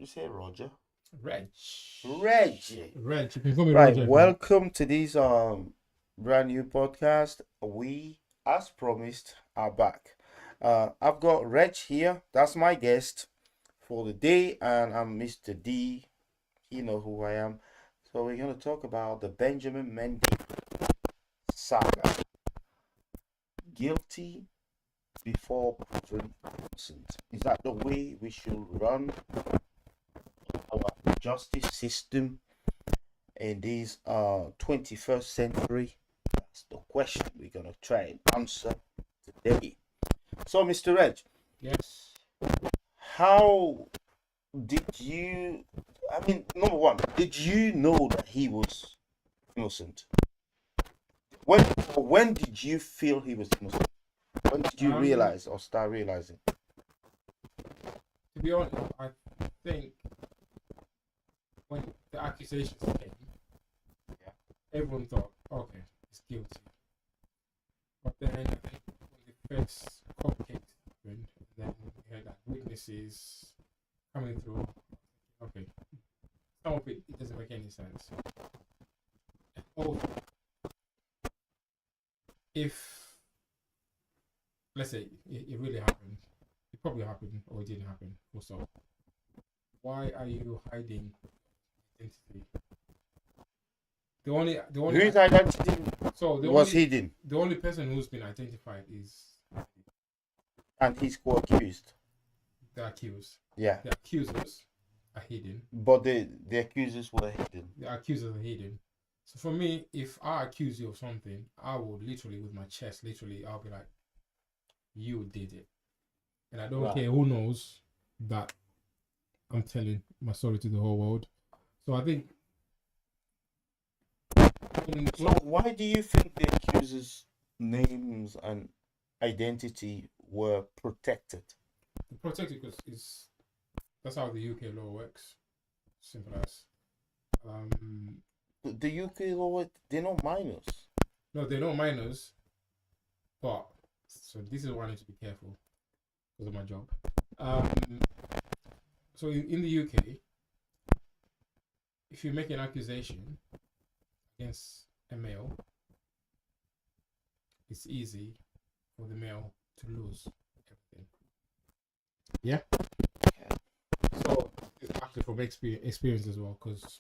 You say Roger. Reg. Reggie. Reg. You can call me Right. Roger. Welcome to this brand new podcast. We, as promised, are back. I've got Reg here. That's my guest for the day, and I'm Mr. D. You know who I am. So we're gonna talk about the Benjamin Mendy saga. Guilty before proven innocent. Is that the way we should run our justice system in this 21st century? That's the question we're gonna try and answer today. So, Mr. Reg, Yes. how did you? I mean, number one, did you know that he was innocent? When did you feel he was innocent? When did you realize or start realizing? To be honest, I think when the accusations came, Yeah. everyone thought, okay, he's guilty. But then I think when the first court case happened, then we had like witnesses coming through. Okay, some of it doesn't make any sense. Also, if let's say it really happened, it probably happened or it didn't happen. Also, why are you hiding identity? The only Whose identity so the was only hidden, the only person who's been identified is and he's co-accused? the accused. Yeah, The accusers are hidden. but the accusers were hidden. The accusers are hidden. So for me, if I accuse you of something, I would literally, with my chest, I'll be like, you did it. And I don't Right. care who knows that I'm telling my story to the whole world. So I think. So why do you think the accusers' names and identity were protected? Protected because that's how the UK law works. Simple as. The UK law, they're not minors. No, they're not minors, but so this is why I need to be careful because of my job. So in the UK, if you make an accusation against a male, it's easy for the male to lose everything. Yeah. So it's actually from experience as well, because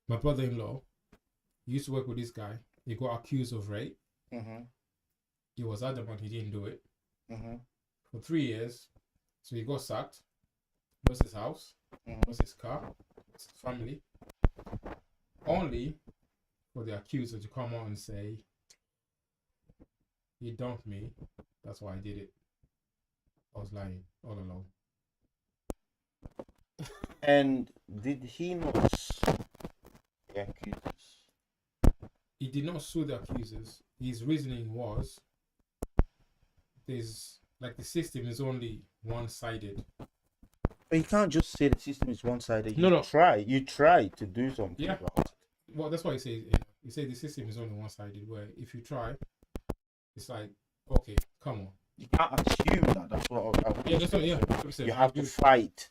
my brother-in-law used to work with this guy. He got accused of rape. Mm-hmm. He was adamant he didn't do it Mm-hmm. for 3 years. So he got sacked, lost his house, lost his car, lost his family, only for the accuser to come out and say, he dumped me, that's why I did it. I was lying all along. And did he not sue the accusers? He did not sue the accusers. His reasoning was, the system is only one-sided. But you can't just say the system is one-sided. No. You try to do something Yeah. about it. Well, that's why he says. He said the system is only one-sided. Where if you try, it's like, okay, come on. You can't assume that. That's what I Yeah, that's what. Yeah, you have to fight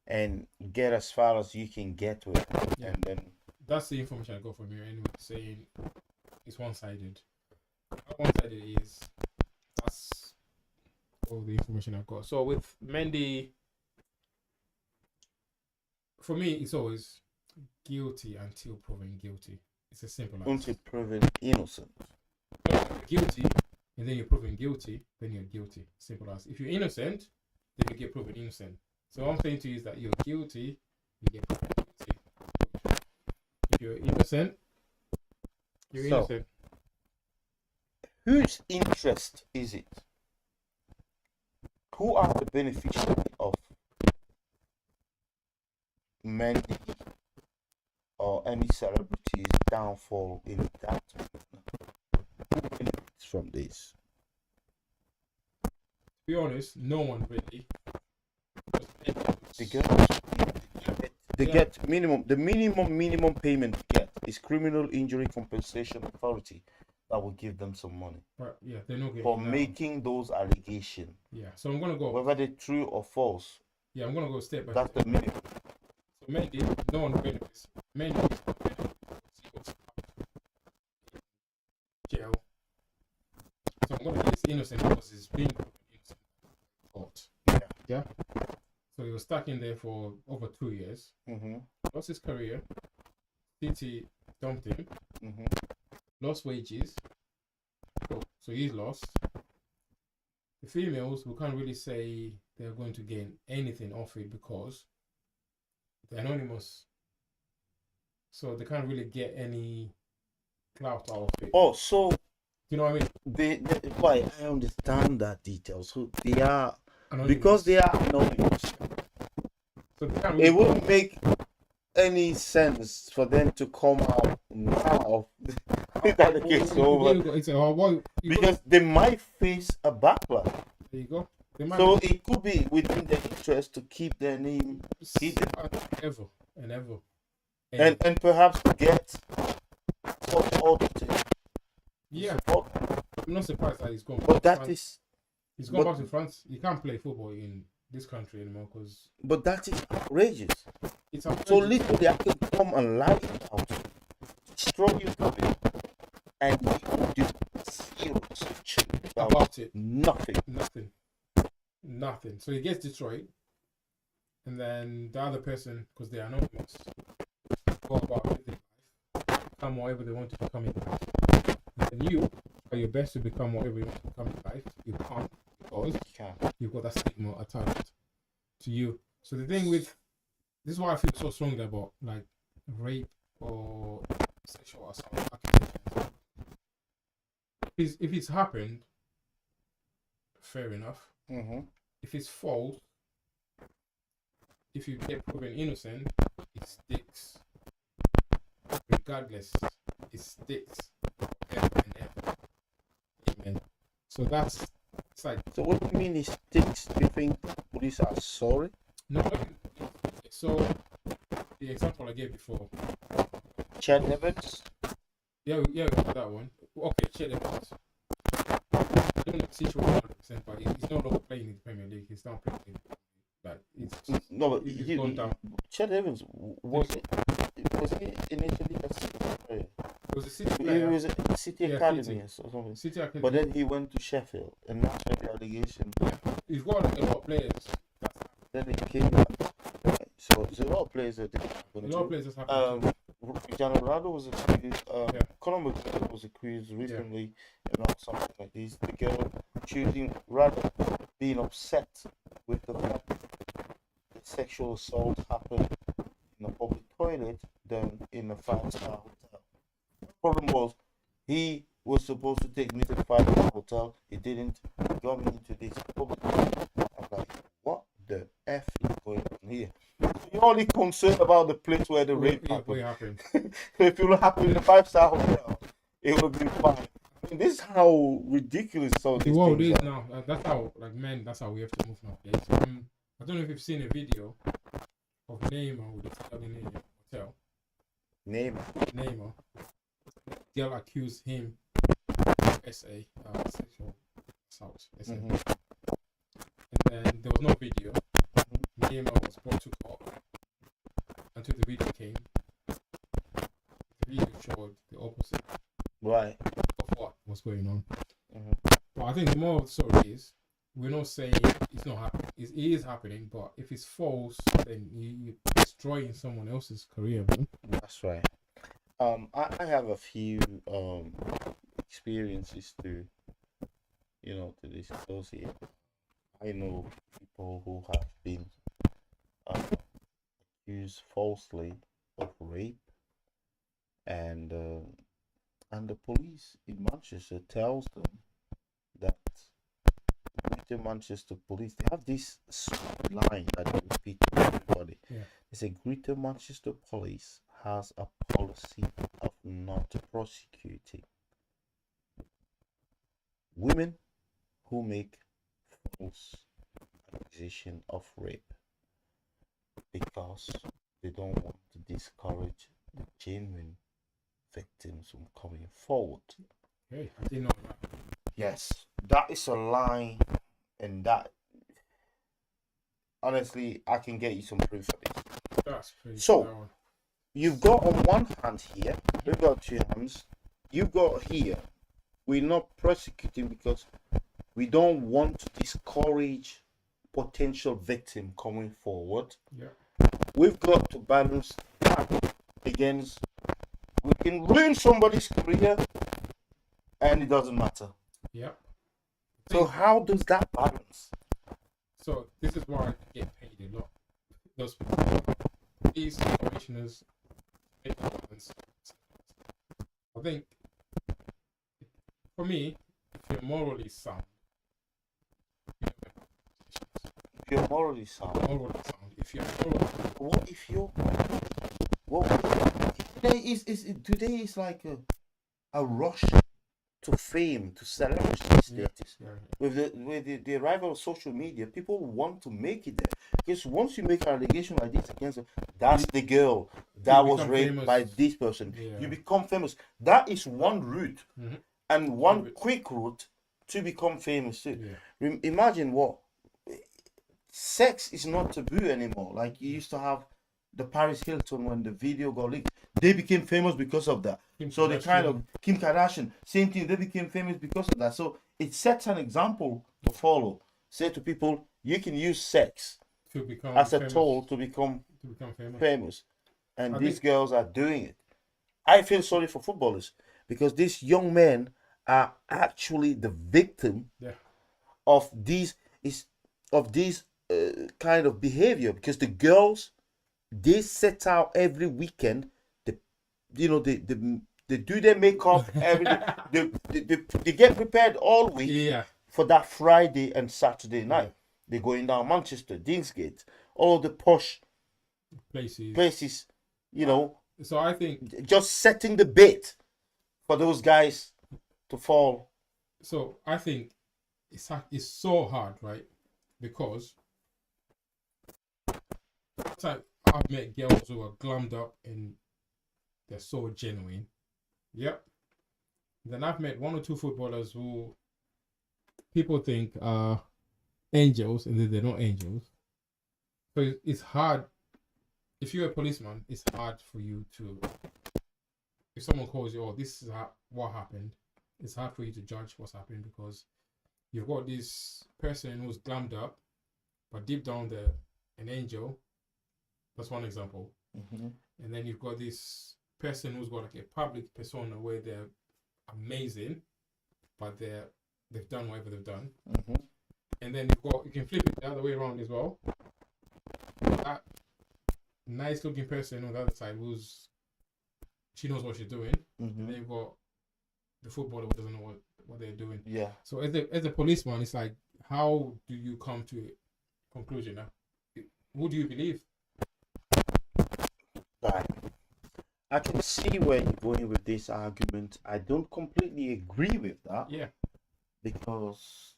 and get as far as you can get with it. Yeah. And then That's the information I got from you anyway, saying it's one-sided. How one-sided is, that's all the information I've got. So with Mendy, for me, it's always guilty until proven guilty. It's as simple as until proven innocent. guilty, and then you're proven guilty, then you're guilty. Simple as. If you're innocent, then you get proven innocent. So what I'm saying to you is that you're guilty, you get proven guilty. If you're innocent, you're innocent. Whose interest is it? Who are the beneficiaries of Mendy or any celebrity's downfall in that movement? Who benefits from this? To be honest, no one really. They get minimum. The minimum payment they get is criminal injury compensation authority that will give them some money But yeah, they're not getting for that. making those allegations. Yeah, so I'm gonna go. Whether they're true or false, Yeah, I'm gonna go step by That's step. the minimum. So Mendy, no one benefits. Mendy is not benefit because he was jail. So I'm gonna guess innocent because he's been proven innocent in court. Yeah. So he was stuck in there for over 2 years. Lost his career. City dumped him. Lost wages. So he's lost. The females, we can't really say they're going to gain anything off it because they're anonymous. So they can't really get any clout out of it. Oh, so You know what I mean? why I understand that detail. So they are Anonymous. because they are anonymous. So they can't really It wouldn't make any sense for them to come out now. That the case is over. It's a, Because they might face a backlash. there you go. They might So it could be within their interest to keep their name hidden ever and ever. and perhaps get such auditing. Yeah, support. I'm not surprised that he's gone. But that France. is He's gone but- back to France. He can't play football in this country anymore because but that is outrageous. it's So outrageous. literally I can come and lie about you, destroy your career, and you do zero search about it. nothing. Nothing. So he gets destroyed, and then the other person, because they're anonymous, go about living life, become whatever they want to become in life. And you try your best to become whatever you want to become in life. You can't because you've got that stigma attached to you. So the thing with this is why I feel so strongly about like rape or sexual assault accusations. If it's happened, fair enough. If it's false, if you get proven innocent, it sticks. Regardless, it sticks forever and ever. Amen. So that's it's like So what do you mean it sticks? Do you think police are sorry? no. So the example I gave before. Chad Evans? Yeah, that one. Okay, check that out. I don't know the situation 100%, but he's no longer playing in the Premier League. He's not playing in the Premier League. Like it's No, but it's gone down. Chad Evans was he initially a City player? It was a City He player. was at City Yeah, Academy City. or something. City Academy. But then he went to Sheffield, and that's where the allegation. He's got a lot of players. Then he came back. So there's a lot of players that did A happen lot of to. players just happened. Cristiano Ronaldo was accused. Yeah. Conor McGregor was accused recently about something like this. The girl choosing rather being upset with the fact that the sexual assault happened in a public toilet than in a 5-star hotel. The problem was he was supposed to take me to the 5-star hotel. He didn't. He got me into this public toilet. I'm like, what the F is going on here? You're only concerned about the place where the rape happened. happened. If it would happen in a 5-star hotel, it would have been fine. I mean, this is how ridiculous some of The these world things is are. now. That's how, like, men, that's how we have to move nowadays. I don't know if you've seen a video of Neymar with the girl in a hotel. Neymar. Girl accused him of sexual assault. SA. And then there was no video. Neymar was brought to court until the video came. The video showed the opposite Right. of what was going on. But I think the moral of the story is we're not saying it's not happening. It is happening, but if it's false, then you're destroying someone else's career, man. That's right. I have a few experiences to disclose here. I know people who have been accused falsely of rape, and the police in Manchester tells them that Greater Manchester Police, they have this line that they repeat to everybody. Yeah. They say Greater Manchester Police has a policy of not prosecuting women who make false accusation of rape because they don't want to discourage the genuine victims from coming forward. Hey, I didn't know that. Yes, that is a line, and that honestly, I can get you some proof for this. That's crazy. So, That one. you've got on one hand here, we've got two hands. You've got here, we're not prosecuting because we don't want to discourage potential victim coming forward. Yeah. We've got to balance that against we can ruin somebody's career and it doesn't matter. Yeah. So how does that balance? So this is why I get paid a lot. Those people, these commissioners, make balance. I think for me, if you're morally sound, you If you're morally sound, morally sound. If you're morally, what if you're what today is like a rush to fame, to celebrity status. yeah. With the arrival of social media, people want to make it there. Because once you make an allegation like this against them, that's the girl that was become raped famous. by this person. Yeah. You become famous. That is one route, and one quick route to become famous too. Yeah. Imagine what sex is not taboo anymore. Like you used to have the Paris Hilton when the video got leaked. They became famous because of that. So they kind of Kim Kardashian, same thing. They became famous because of that. So it sets an example to follow. Say to people, you can use sex to become as a famous, tool to become famous. famous, and I these think- girls are doing it. I feel sorry for footballers because these young men are actually the victim Yeah. of these kind of behavior because the girls they set out every weekend. They do their makeup every day. They get prepared all week Yeah. for that Friday and Saturday night. They're going down Manchester, Dingsgate, all the posh places, So I think just setting the bait for those guys to fall. so. I think it's so hard, right? Because I've met girls who are glammed up and they're so genuine. Yep. Then I've met one or two footballers who people think are angels and then they're not angels. So it's hard. If you're a policeman, it's hard for you to. If someone calls you, oh, this is what happened, it's hard for you to judge what's happened because you've got this person who's glammed up, but deep down they're an angel. That's one example. And then you've got this person who's got like a public persona where they're amazing, but they've done whatever they've done. And then you can flip it the other way around as well. That nice looking person on the other side she knows what she's doing. And then you've got the footballer who doesn't know what they're doing. Yeah. So as a policeman, it's like, how do you come to a conclusion now? Who do you believe? Right. I can see where you're going with this argument. I don't completely agree with that. Yeah. Because,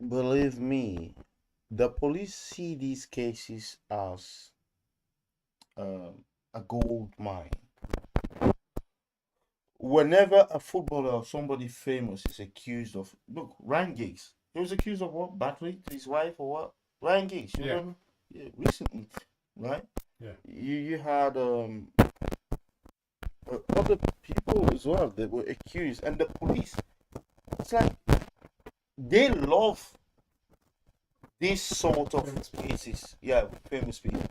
believe me, the police see these cases as a gold mine. Whenever a footballer or somebody famous is accused of, look, Ryan Giggs, he was accused of what? Battery to his wife or what? Ryan Giggs, you remember? Yeah, recently, right? Yeah. You had other people as well that were accused, and the police, it's like they love this sort of cases. Yeah, famous people.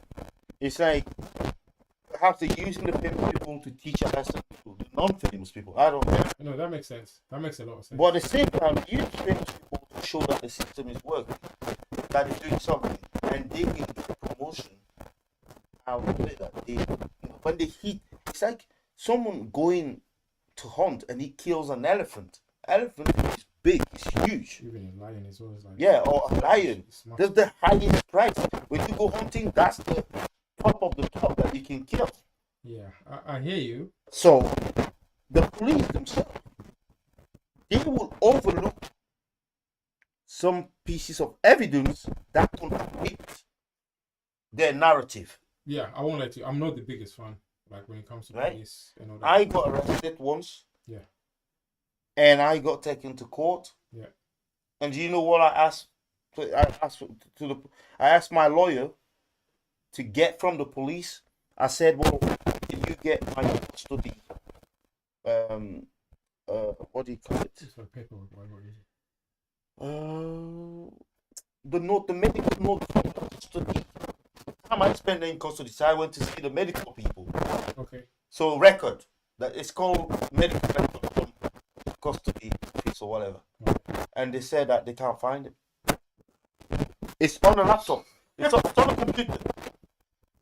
It's like perhaps they're using the famous people to teach a lesson to the non-famous people. I don't know. No, that makes sense. That makes a lot of sense. But at the same time, use famous people to show that the system is working, that it's doing something, and they can get promotion. How do that? When they hit, it's like someone going to hunt and he kills an elephant. Elephant is big, it's huge. Even a lion as well is like, yeah, or a lion. Smart. That's the highest price. When you go hunting, that's the top of the top that you can kill. Yeah, I hear you. So the police themselves, they will overlook some pieces of evidence that contradict their narrative. Yeah, I won't let you. I'm not the biggest fan. Like when it comes to Right. police and all that. I got arrested once. Yeah. And I got taken to court. Yeah. And do you know what I asked So I asked my lawyer to get from the police. I said, well, can you get my custody? What do you call it? It's for paperwork. What is it? Uh, the medical note from custody. Time I spent in custody, so I went to see the medical people. Okay. So record that it's called medical record from custody office or whatever, and they said that they can't find it. It's on a laptop. It's on a computer.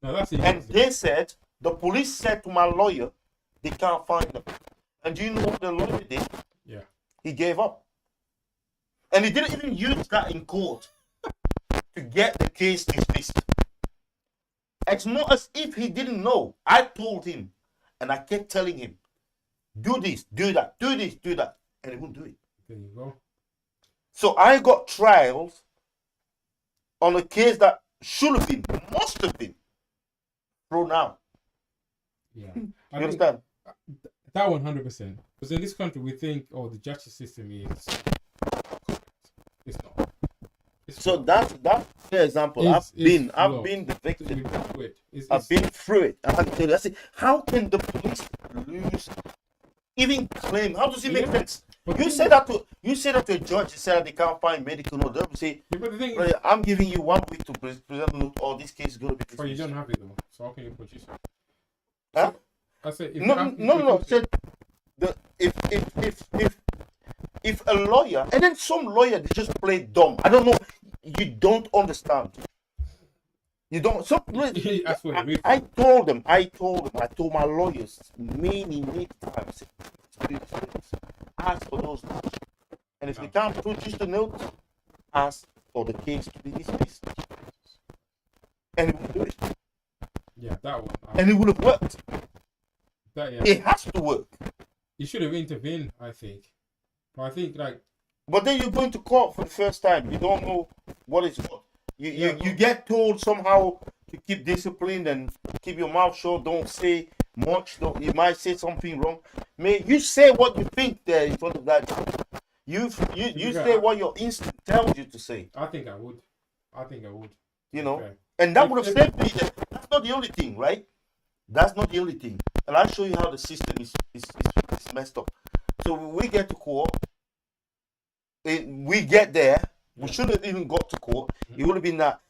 Now that's it. And they said the police said to my lawyer they can't find them. And do you know what the lawyer did? Yeah. He gave up. And he didn't even use that in court to get the case dismissed. It's not as if he didn't know. I told him, and I kept telling him, do this, do that, do this, do that. And he wouldn't do it. There you go. So I got trials on a case that should have been, must have been thrown out. Yeah. You understand? That 100%. Because in this country, we think, oh, the justice system is. It's not. So that's the example. I've been the victim. I've been through it. And I tell you, I say, how can the police lose? Even claim? How does it make sense? You say that to a judge. You say that they can't find medical note. They'll say, but the thing is, I'm giving you 1 week to present the note. Or this case is going to be. But you don't have it though. So how can you produce it? Huh? I said no. Said if a lawyer, and then some lawyer, they just play dumb. I don't know. You don't understand. You don't. Some I told them. I told my lawyers many times. Ask for those notes, and if they can't produce the notes, ask for the case to be dismissed. And it will do it. Yeah, that one. And it would have worked. Yeah. It has to work. You should have intervened, I think. But I think But then you're going to court for the first time. You don't know what is what. You get told somehow to keep disciplined and keep your mouth shut. Don't say much. You might say something wrong. You say what you think there in front of that judge. You say what your instinct tells you to say. I think I would. You know, and that would have saved me. That's not the only thing, right? That's not the only thing. And I'll show you how the system is messed up. So when we get to court, we get there. We shouldn't have even got to court. It would have been that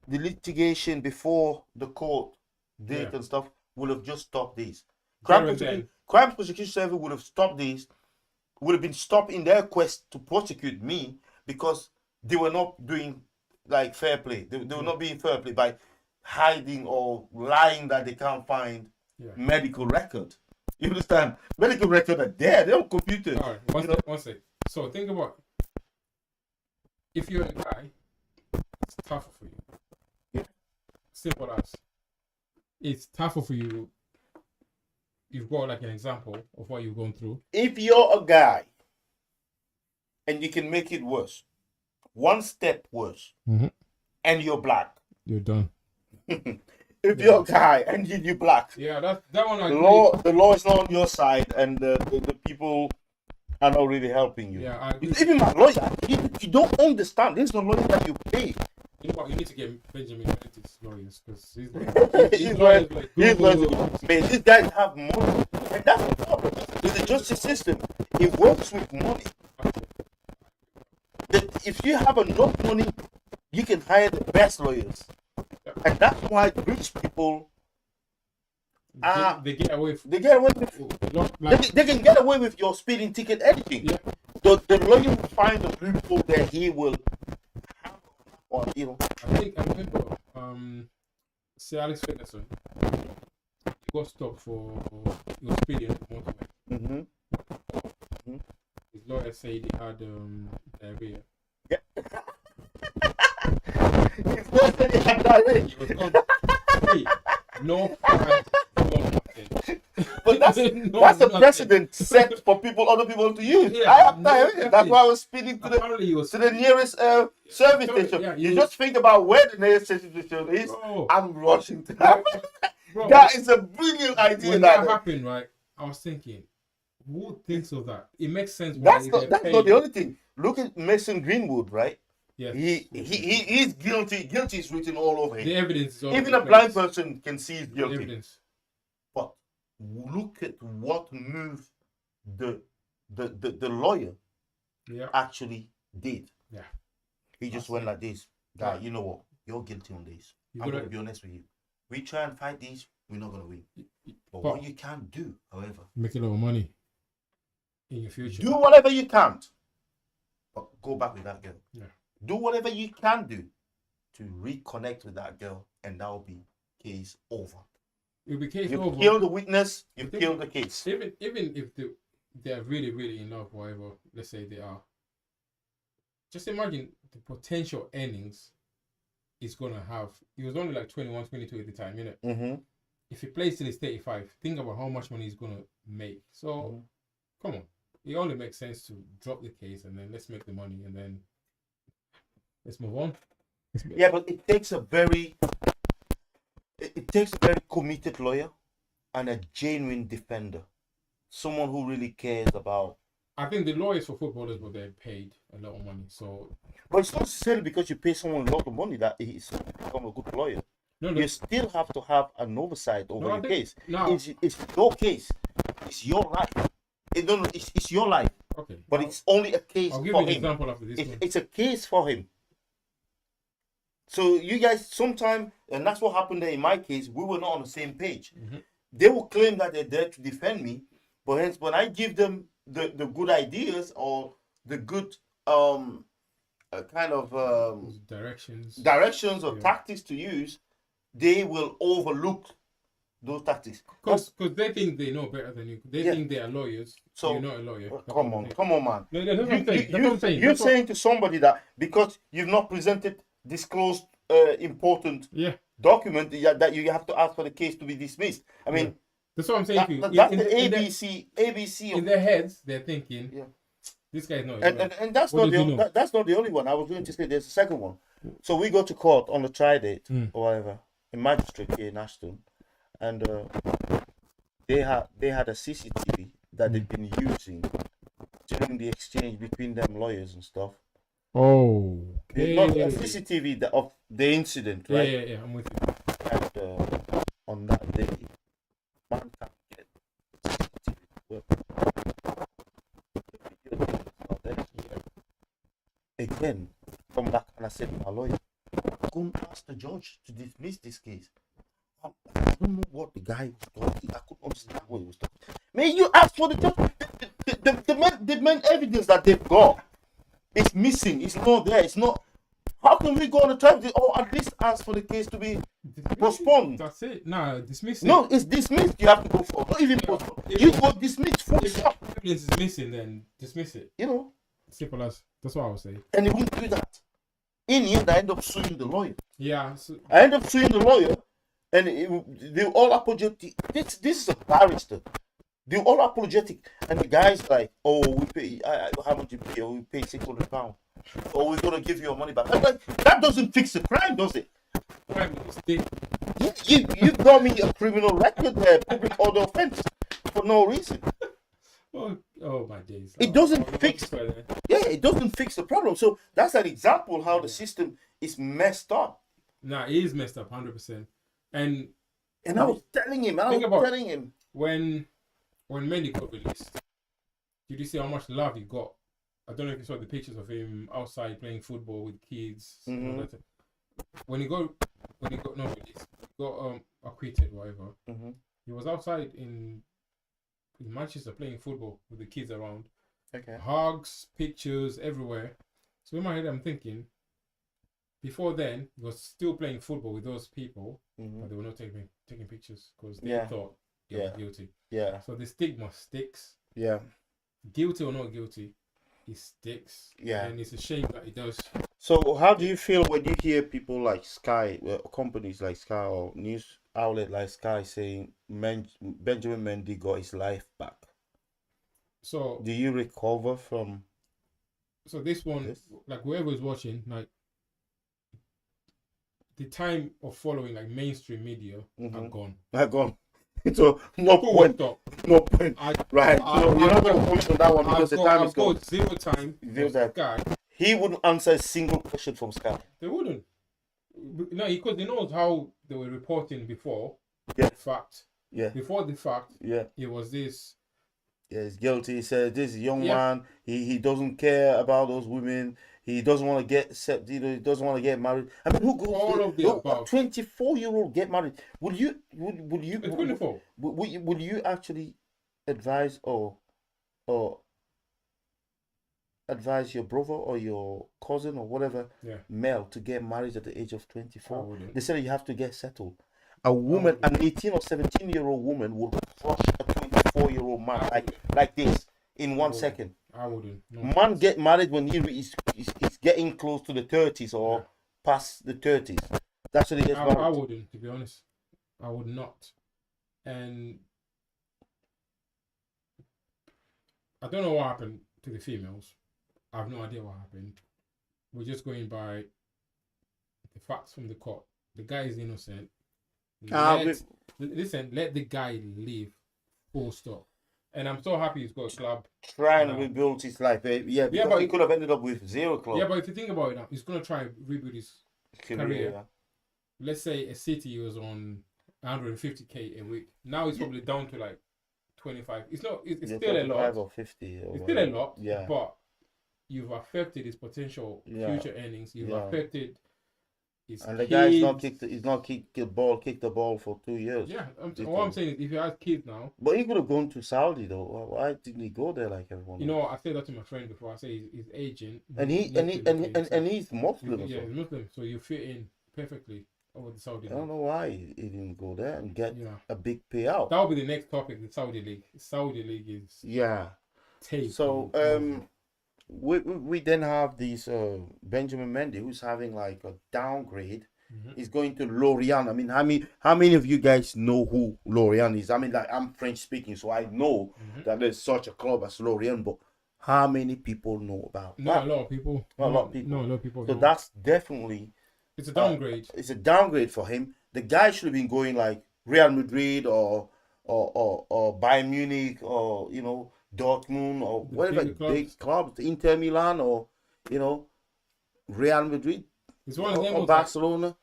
the litigation before the court date and stuff would have just stopped these. Crime Prosecution Service would have stopped these. Would have been stopped in their quest to prosecute me because they were not doing like fair play. They were not being fair play by hiding or lying that they can't find medical record. You understand? Medical record are there. They're on computers. All right, one sec. So think about if you're a guy, it's tougher for you. Yeah. Simple as. It's tougher for you. You've got like an example of what you've gone through. If you're a guy and you can make it worse, one step worse, and you're black, you're done. If you're a guy and you're black, that one. The law is not on your side, and the people are not really helping you. Yeah, I agree. Even my lawyer, you don't understand. This is the lawyer that you pay. You know what? You need to get Benjamin Benedict's lawyers because These guys have money, and that's the problem with the justice system. It works with money. If you have enough money, you can hire the best lawyers. And that's why rich people they get away with they can get away with your speeding ticket, anything. Yeah. The lawyer will find a loophole that he will or I remember Sir Alex Ferguson, he got stopped for speeding on the motorway. His lawyer said he had diarrhea. Yeah. His lawyer said he had diarrhea. He was gone free. No fine, no nothing. But that's a precedent set for other people to use. Yeah, I have diarrhea. That's why I was speeding to the nearest service station. Yeah, you just think about where the nearest service station is. Bro. I'm rushing to that. That is a brilliant idea. When that happened, right? I was thinking, who thinks of that? It makes sense. That's not the only thing. Look at Mason Greenwood, right? Yes. He's guilty. Guilty is written all over him. The evidence is all Even over a the blind place. person can see he's The guilty. evidence. But look at what move the lawyer Yeah. actually did. Yeah. He just That's went it. like this. Guy, Yeah. you know what? You're guilty on this. You I'm gotta- going to be honest with you. We try and fight these, we're not going to win. But what you can do, however, make a lot of money in your future. do whatever you can. But go back with that girl. Yeah. Do whatever you can do to reconnect with that girl, and that will be case over. It'll be case You've over. killed the witness, you've killed the case. Even if they're really, really in love, whatever, let's say they are. Just imagine the potential earnings he's gonna have. He was only like 21, 22 at the time, innit? Mm-hmm. If he plays till he's 35, think about how much money he's gonna make. So come on. It only makes sense to drop the case and then let's make the money and then let's move on. Yeah, but it takes a very committed lawyer and a genuine defender. Someone who really cares about. I think the lawyers for footballers, but they're paid a lot of money. So But it's not necessarily because you pay someone a lot of money that he's become a good lawyer. no, You still have to have an oversight over No, I your think- case. no. It's your case. It's your life. It's your life. okay. But it's only a case I'll give for you an him. example after this one. It's a case for him. So you guys sometime, and that's what happened there in my case, we were not on the same page. Mhm. They will claim that they're there to defend me, but hence when I give them the good ideas or the good kind of Those directions or Yeah. tactics to use, they will overlook those tactics. Because they think they know better than you. They Yeah. think they are lawyers. So- So you're not a lawyer. That's Come what on, they think. come on, man. No, that's what I'm saying. That's what I'm saying. You're That's what- saying to somebody that because you've not presented disclosed important Yeah. document that you have to ask for the case to be dismissed. I mean, That's what I'm saying to you. that's In the their- ABC in of, their heads, they're thinking, Yeah. this guy's not a lawyer. and that's What not does he the know? that's not the only one. I was going to say there's a second one. So we go to court on the trial date Mm. or whatever, a magistrate here in Ashton, and they had a CCTV that they've been using during the exchange between them lawyers and stuff. Oh. Not a CCTV of the incident, Yeah, right? yeah, I'm with you. And on that day, man can't get CCTV to work. The video evidence is not there. Again, come back and I said to my lawyer, go and ask the judge to dismiss this case. I don't know what the guy was talking. I couldn't understand what he was talking. May you ask for the judge? The main evidence that they've got is missing. It's not there. It's not. How can we go on a trial? Or at least ask for the case to be postponed. That's it. Nah, dismiss it. No, it's dismissed. You have to go for. Not even postponed. You go dismissed. Full If stop. evidence is missing, then dismiss it. You know. Simple as. That's what I would say. And they won't do that. In the end, I end up suing the lawyer. Yeah. So, I end up suing the lawyer, and they all apologetic. This is a barrister. They're all apologetic, and the guy's like, "Oh, we pay. How much you pay? Oh, we pay £600. Oh, we're gonna give you your money back." I'm like, that doesn't fix the crime, does it? crime mistake. You got me a criminal record there, public order offense, for no reason. Oh my days. It doesn't Oh, fix. further. Yeah, it doesn't fix the problem. So that's an example how the system is messed up. Nah, it is messed up, 100%. And And I was telling him, when Mendy got released, did you see how much love he got? I don't know if you saw the pictures of him outside playing football with kids. And all that. When he got not released, he got acquitted, whatever. Mhm. He was outside in Manchester playing football with the kids around. Okay. Hugs, pictures everywhere. So in my head, I'm thinking, before then, he was still playing football with those people, but they were not taking pictures because they thought he was guilty. Yeah. So the stigma sticks. Yeah. Guilty or not guilty, it sticks. Yeah. And it's a shame that it does. So how do you feel when you hear people like Sky, companies like Sky or news outlet like Sky saying Benjamin Mendy got his life back? So Do you recover from? this one, Yes. like whoever is watching, like the time of following like mainstream media are gone. Gone. So no point. Stop. No point. I, Right. I- So you're I've not going to got- push on that one because the time is I've gone. got zero time. Zero time. Guy. He wouldn't answer a single question from Sky. They wouldn't. No, because he knows how they were reporting before. Yeah. The fact. Yeah. Before the fact. Yeah. It was this. Yeah, he's guilty. He said this young Yeah. man, he doesn't care about those women. He doesn't want to get set. He doesn't want to get married. I mean, who goes? All of the A above. 24-year-old get married? Would you? Would you? 24. Would you actually advise or advise your brother or your cousin or whatever Yeah. male to get married at the age of I 24? wouldn't. They said you have to get settled. A woman, an 18 or 17-year-old woman, will crush a 24-year-old man like this in 1 second. I wouldn't. No. Man get married when he's getting close to the 30s or past the 30s. That's when he gets married. I wouldn't, to be honest. I would not. And I don't know what happened to the females. I have no idea what happened. We're just going by the facts from the court. The guy is innocent. Listen, let the guy live. Full stop. And I'm so happy he's got a club. Trying to rebuild his life. Yeah, but he could have ended up with 0 club. Yeah, but if you think about it now, he's going to try and rebuild his career. Yeah. Let's say a City was on 150k a week. Now he's probably down to like 25. It's not. It's still a lot. or 50. It's still a lot. Yeah. But you've affected his potential future earnings. You've affected his. And the kids. guy's kicked the ball for 2 years. Yeah. What I'm saying is, if you have kids now. But he could have gone to Saudi though. Why didn't he go there like everyone? You know, I said that to my friend before. I say his agent. And he's Muslim. Yeah, he's Muslim. So you fit in perfectly over the Saudi League. I don't know why he didn't go there and get a big payout. That'll be the next topic. The Saudi League. The Saudi League is So we then have this Benjamin Mendy who's having like a downgrade. He's going to Lorient. I mean, how many of you guys know who Lorient is? I mean, like, I'm French speaking, so I know that there's such a club as Lorient, but how many people know about that? Not a lot of people. Not a lot of people. No, a lot of people. So that's definitely. It's a downgrade. It's a downgrade for him. The guy should have been going like Real Madrid or Bayern Munich or Dortmund or whatever big clubs, Inter Milan or Real Madrid. It's one of them or Barcelona.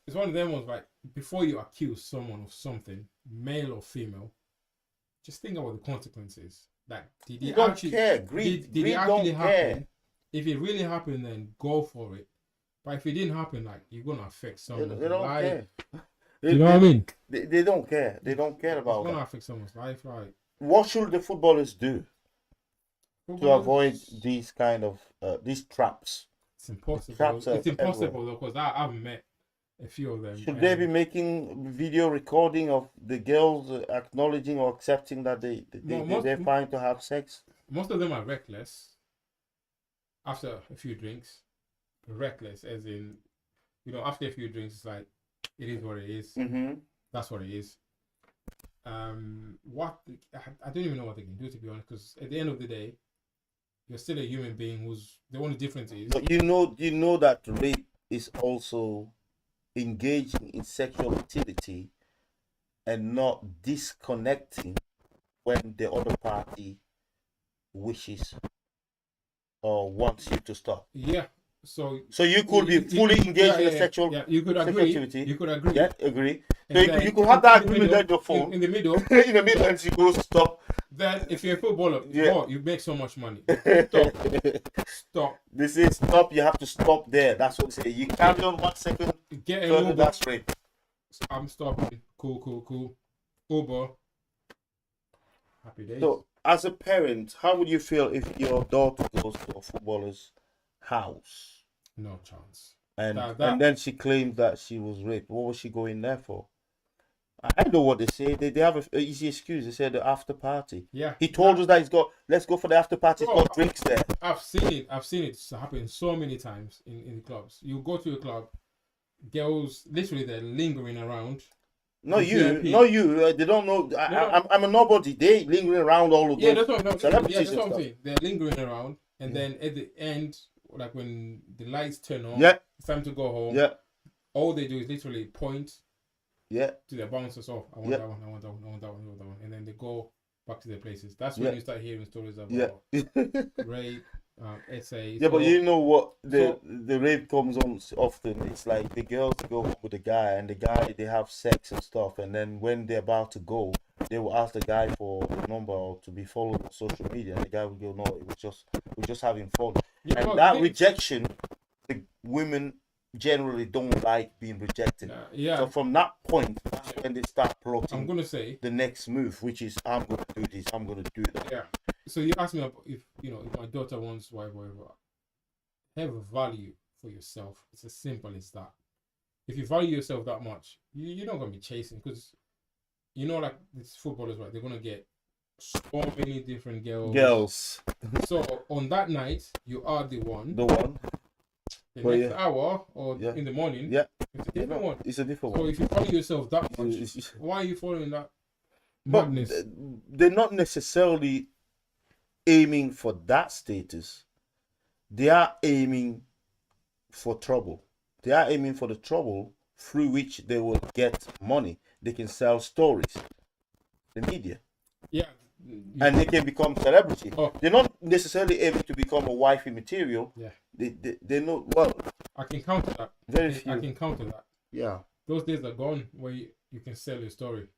It's one of them ones like before you accuse someone of something, male or female, just think about the consequences. Like, did he actually care? Did it actually happen? If it really happened, then go for it. But if it didn't happen, like, you're gonna affect someone's life. They don't care. You know what I mean? They don't care. They don't care about It's gonna that. affect someone's life, right? What should the footballers do to avoid these kind of these traps? It's impossible. Traps It's impossible everywhere. though, because I've met a few of them. Should they be making video recording of the girls acknowledging or accepting that they're fine to have sex? Most of them are reckless. After a few drinks, reckless, as in, after a few drinks, it's like, it is what it is. That's what it is. I don't even know what they can do, to be honest, because at the end of the day, you're still a human being the only difference is. But you know that rape is also engaging in sexual activity and not disconnecting when the other party wishes or wants you to stop. Yeah. So you could be fully engaged in a sexual you could agree. activity. You could agree. Yeah, agree. So you could have that agreement at your phone. In the middle. In the middle, and she goes stop. Then if you're a footballer, you make so much money. Stop. They say stop, you have to stop there. That's what they say. You carry on 1 second, Get an further, Uber. that's rape. I'm stopping. Cool. Uber. Happy days. So, as a parent, how would you feel if your daughter goes to a footballer's house? No chance. And then she claims that she was raped. What was she going there for? I know what they say. They have an easy excuse. They said the after party. Yeah. He told us that let's go for the after party. He's got drinks there. I've seen it happen so many times in clubs. You go to a club, girls literally they're lingering around. Not you. They don't know. I'm a nobody. They lingering around all of Yeah, those that's what celebrities and I'm stuff. saying. They're lingering around, and then at the end, like when the lights turn on, Yeah. it's time to go home. Yeah. All they do is literally point. Yeah. To their bouncers off. I want that one. I want that one. I want that one. I want that one. And then they go back to their places. That's when you start hearing stories about rape, It's a Yeah, but you know what? so The rape comes on often. It's like the girls go home with the guy, and the guy they have sex and stuff, and then when they're about to go, they will ask the guy for the number or to be followed on social media, and the guy will go, "No, we're just having fun." yeah, And well, that rejection, the women generally don't like being rejected. yeah, So from that point, that's when they start I'm plotting gonna say the next move, which is I'm gonna do this, I'm gonna do that. yeah. So you asked me about if if my daughter wants wife, whatever. Have a value for yourself. It's as simple as that. If you value yourself that much, you're not gonna be chasing because like these footballers, right? They're gonna get so many different girls. Girls, So on that night, you are the one. the one. The But next yeah. hour or Yeah. in the morning, Yeah. it's a different one. It's a different So one. if you value yourself that much, It's- why are you following that But madness? they're not necessarily aiming for that status. They are aiming for trouble. They are aiming for the trouble through which they will get money. They can sell stories, the media, Yeah. and they can become celebrity. Oh. They're not necessarily aiming to become a wifey material. Yeah. They know well. I can counter that. Very I few. can counter that. Yeah. Those days are gone where you can sell your story.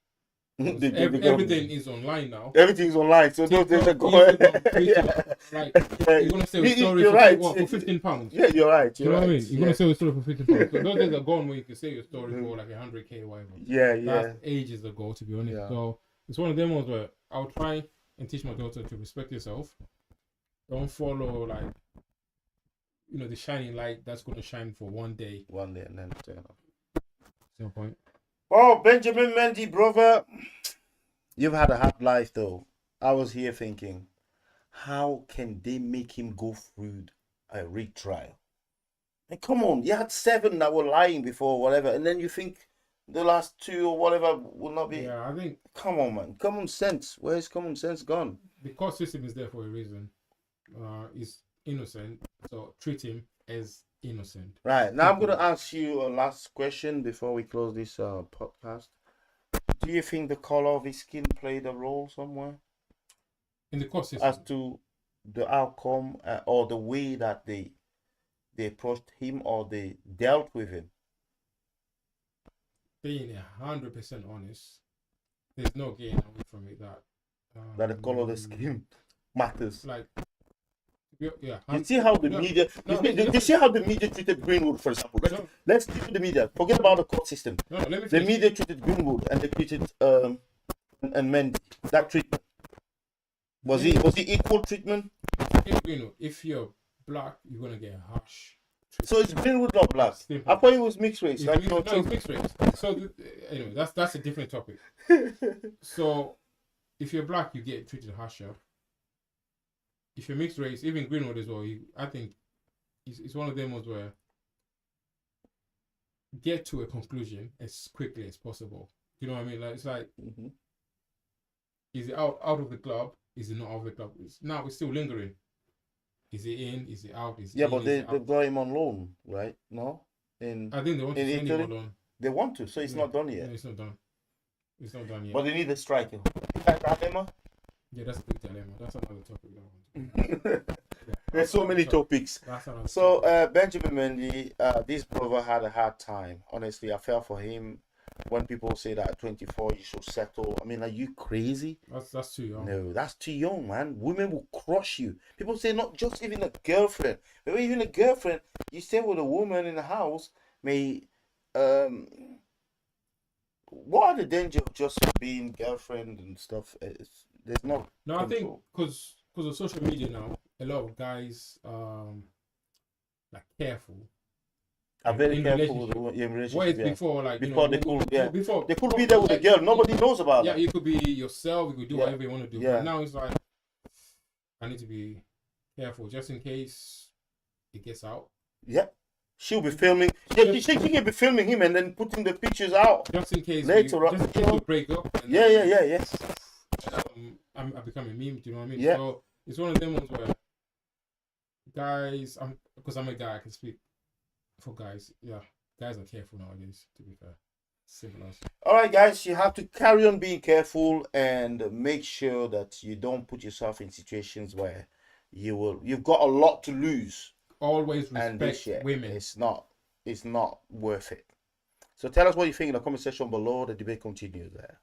They Everything is online now. Everything's online, so those days are TikTok, going. Instagram, Twitter, Yeah. like Yeah. you're gonna sell a story You're for, right. what, for £15. Yeah, you're right. You know You're what I right. mean? You're gonna sell a story for £15. So those days are gone where you can sell your story for like 100K or whatever. Yeah, yeah. That's ages ago, to be honest. Yeah. So it's one of them ones where I'll try and teach my daughter to respect yourself. Don't follow like the shining light that's gonna shine for one day. One day and then turn off. No point. Oh, Benjamin Mendy, brother. You've had a hard life, though. I was here thinking, how can they make him go through a retrial? And come on, you had 7 that were lying before, whatever, and then you think the last 2 or whatever will not be. Yeah, I think. Come on, man. Common sense. Where's common sense gone? The court system is there for a reason. He's innocent, so treat him as innocent. Right. Now I'm going to ask you a last question before we close this podcast. Do you think the color of his skin played a role somewhere In the court system? as to the outcome or the way that they approached him or they dealt with him? Being 100% honest, there's no getting away from it That the color of the skin matters. Like, yeah. You see how the media. You see how the media treated Greenwood, for example. Let's deal with the media. Forget about the court system. No, let me The finish. media treated Greenwood and they treated and Mendy. That treatment was he equal treatment? If you're black, you're gonna get a harsh. So it's Greenwood not black. Simple. I thought he was mixed race. Like No, it's mixed race. So anyway, that's a different topic. So if you're black, you get treated harsher. If you're mixed race, even Greenwood as well, I think it's one of them ones where get to a conclusion as quickly as possible. You know what I mean? Like it's like, is it out of the club? Is it not out of the club? It's still lingering. Is it in? Is it out? But they've got him on loan, right? No, I think they want to send him on loan. They want to, so it's not done yet. No, it's not done. It's not done yet. But they need a striker. Yeah, that's a big dilemma. That's another topic. There's so many topics. So Benjamin Mendy, this brother had a hard time. Honestly, I felt for him. When people say that at 24 you should settle, I mean, are you crazy? That's too young. No, that's too young, man. Women will crush you. People say not just even a girlfriend, but even a girlfriend. You stay with a woman in the house, may what are the danger of just being girlfriend and stuff? There's no. No, I think because of social media now, a lot of guys like careful. I'm very careful with relationship. What is before, like before they could be there with a like, girl. Nobody knows about that. that. Yeah, you could be yourself. You could do whatever you want to do. Yeah. But now it's like I need to be careful just in case it gets out. Yeah, she'll be filming. Yeah, she can be filming him and then putting the pictures out. Just in case Later, just in case we break up. Yes. I become a meme. Do you know what I mean? Yeah. So it's one of them ones where guys, because I'm a guy, I can speak for guys. Yeah, guys are careful nowadays. To be fair, simple as. All right, guys, you have to carry on being careful and make sure that you don't put yourself in situations where you've got a lot to lose, Always and this respect year women. it's not worth it. So tell us what you think in the comment section below. The debate continues there.